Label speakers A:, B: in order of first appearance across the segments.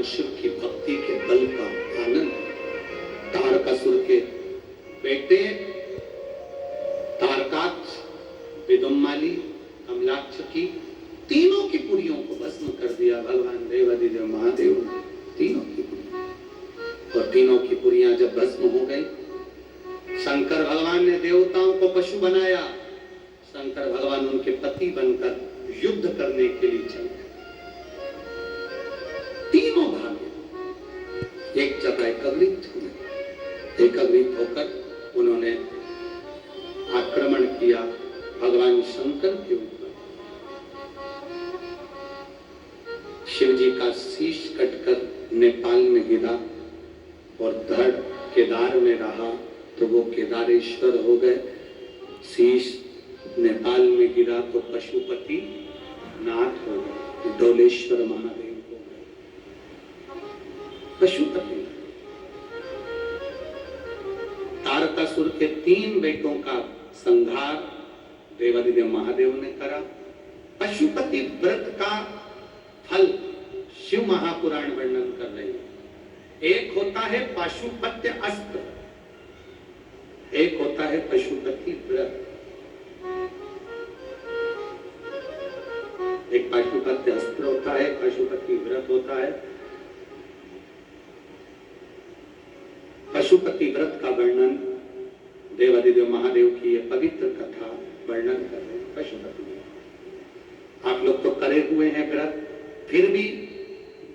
A: शिव की भक्ति के बल का आनंद। तारकासुर के बेटे तारकाक्ष, विदुम्माली, कमलाक्ष की तीनों की पुरियों को भस्म कर दिया भगवान देवादिदेव महादेव ने, तीनों की पुरियां। और तीनों की पुरियां जब भस्म हो गई, शंकर भगवान ने देवताओं को पशु बनाया। शंकर भगवान उनके पति बनकर युद्ध करने के लिए चले। तीनों भागे एक जगह एकत्रित होकर उन्होंने आक्रमण किया भगवान शंकर के ऊपर। शिव जी का शीश कटकर नेपाल में गिरा और धड़ केदार में रहा तो वो केदारेश्वर हो गए। शीश नेपाल में गिरा तो पशुपति नाथ हो गए, डोलेश्वर महादेव हो गए। पशुपति तारकासुर के 3 बेटों का संहार देवादिदेव महादेव ने करा। पशुपति व्रत का फल शिव महापुराण वर्णन कर रहे हैं। एक होता है पाशुपत्य अस्त्र, एक होता है पशुपति व्रत। एक पाशुपत्य अस्त्र होता है, पशुपति व्रत होता है। पशुपति व्रत का वर्णन देवादिदेव महादेव की ये पवित्र कथा वर्णन कर रहे हैं। पशुपति व्रत आप लोग तो करे हुए हैं व्रत, फिर भी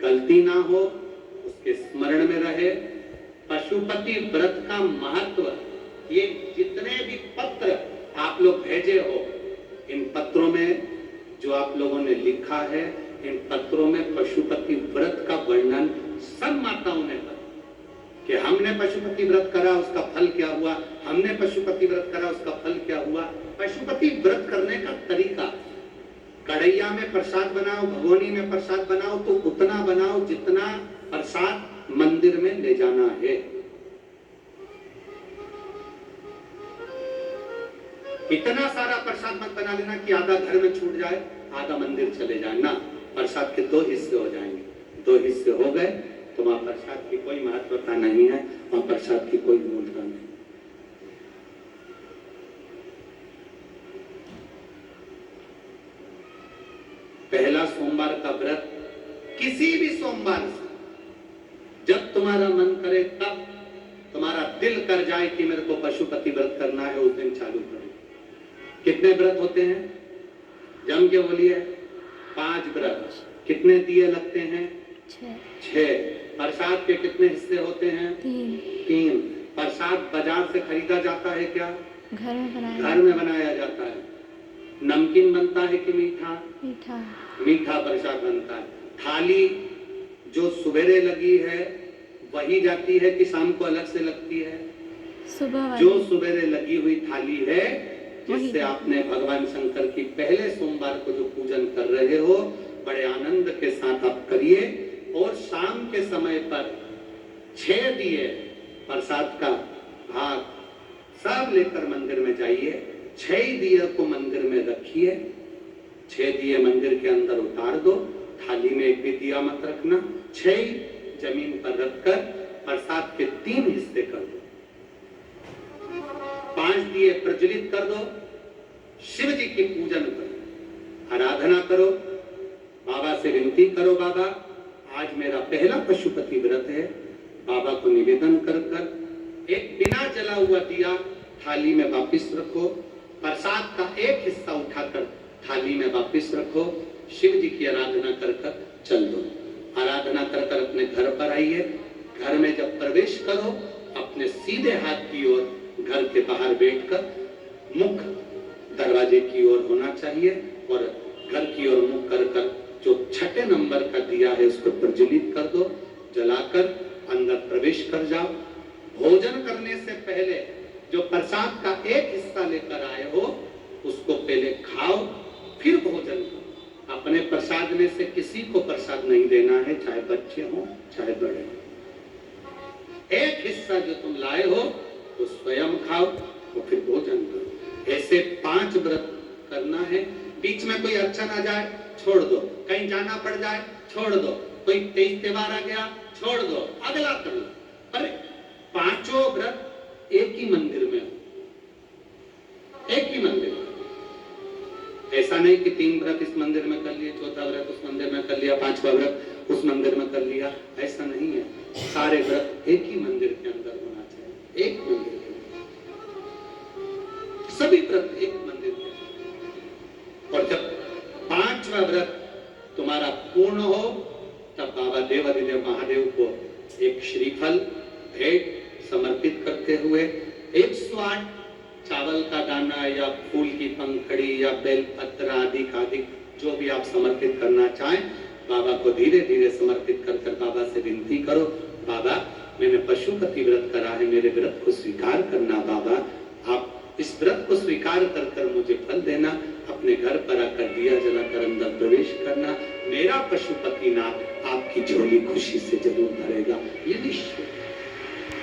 A: गलती ना हो, उसके स्मरण में रहे। पशुपति व्रत का महत्व, ये जितने भी पत्र आप लोग भेजे हो, इन पत्रों में जो आप लोगों ने लिखा है, इन पत्रों में पशुपति व्रत का वर्णन सब माताओं ने करा कि हमने पशुपति व्रत करा उसका फल क्या हुआ, हमने पशुपति व्रत करा उसका फल क्या हुआ। पशुपति व्रत करने का तरीका, कढ़ैया में प्रसाद बनाओ, भगोनी में प्रसाद बनाओ तो उतना बनाओ जितना प्रसाद मंदिर में ले जाना है। इतना सारा प्रसाद मत बना लेना कि आधा घर में छूट जाए, आधा मंदिर चले जाए ना। प्रसाद के 2 हिस्से हो जाएंगे, 2 हिस्से हो गए तो वहां प्रसाद की कोई महत्वता नहीं है, वहां प्रसाद की कोई मूलता नहीं। पहला सोमवार का व्रत किसी भी सोमवार से जब तुम्हारा मन करे, तब तुम्हारा दिल कर जाए कि मेरे को पशुपति व्रत करना है, उस दिन चालू करो। कितने व्रत होते हैं? जम के बोलिए। 5 व्रत। कितने दिए लगते हैं? 6। प्रसाद के कितने हिस्से होते हैं? 3। प्रसाद बाजार से खरीदा जाता है क्या? घर में बनाया जाता है। नमकीन बनता है कि मीठा? मीठा प्रसाद बनता है। थाली जो सुबेरे लगी है वही जाती है कि शाम को अलग से लगती है? सुबह। जो सुबेरे लगी हुई थाली है, जिससे आपने भगवान शंकर की पहले सोमवार को जो पूजन कर रहे हो, बड़े आनंद के साथ आप करिए। और शाम के समय पर 6 दिए प्रसाद का भाग सब लेकर मंदिर में जाइए। 6 दिए को मंदिर में रखिए। 6 दिए मंदिर के अंदर उतार दो, थाली में एक भी दिया मत रखना। 6 जमीन पर रखकर प्रसाद के 3 हिस्से कर दो। 5 दिए प्रज्वलित कर दो। शिव जी की पूजन करो, आराधना करो, बाबा से विनती करो, बाबा आज मेरा पहला पशुपति व्रत है। बाबा को निवेदन कर कर एक बिना जला हुआ दिया थाली में वापिस रखो। प्रसाद का एक हिस्सा उठाकर थाली में वापिस रखो। शिव जी की आराधना कर कर चल दो। आराधना कर कर अपने घर पर आइए। घर में जब प्रवेश करो, अपने सीधे हाथ की ओर घर के बाहर बैठकर मुख दरवाजे की ओर होना चाहिए और घर की ओर मुख कर कर जो 6 नंबर का दिया है उसको प्रज्वलित कर दो। जलाकर अंदर प्रवेश कर जाओ। भोजन करने से पहले जो प्रसाद का एक हिस्सा लेकर आए हो उसको पहले खाओ, फिर भोजन करो। अपने प्रसाद में से किसी को प्रसाद नहीं देना है, चाहे बच्चे हो चाहे बड़े हो। एक हिस्सा जो तुम लाए हो तो स्वयं खाओ और फिर भोजन करो। ऐसे 5 व्रत करना है। बीच में कोई अच्छा ना जाए छोड़ दो, कहीं जाना पड़ जाए छोड़ दो, कोई 23 त्योहार आ गया, छोड़ दो, अगला कर लो। अरे पांचों व्रत एक ही मंदिर में हो, एक ही मंदिर में। ऐसा नहीं कि 3 व्रत इस मंदिर में कर लिए, चौथा व्रत उस मंदिर में कर लिया, 5वां व्रत उस मंदिर में कर लिया, ऐसा नहीं है। सारे व्रत एक ही मंदिर के अंदर होना चाहिए, एक मंदिर के अंदर, सभी व्रत एक मंदिर के अंदर। और जब 5वां व्रत तुम्हारा पूर्ण हो, तब बाबा देवाधिदेव महादेव को एक श्रीफल भेंट समर्पित करते हुए 108 चावल का दाना या फूल की पंखड़ी या बेलपत्र आदि जो भी आप समर्पित करना चाहें, बाबा को धीरे धीरे समर्पित कर कर बाबा से विनती करो, बाबा मैंने पशुपति व्रत करा है, मेरे व्रत को स्वीकार करना बाबा, आप इस व्रत को स्वीकार कर कर मुझे फल देना, अपने घर पर आकर दिया जलाकर अंदर प्रवेश करना, मेरा पशुपति नाथ आपकी झोली खुशी से जरूर भरेगा, ये निश्चय।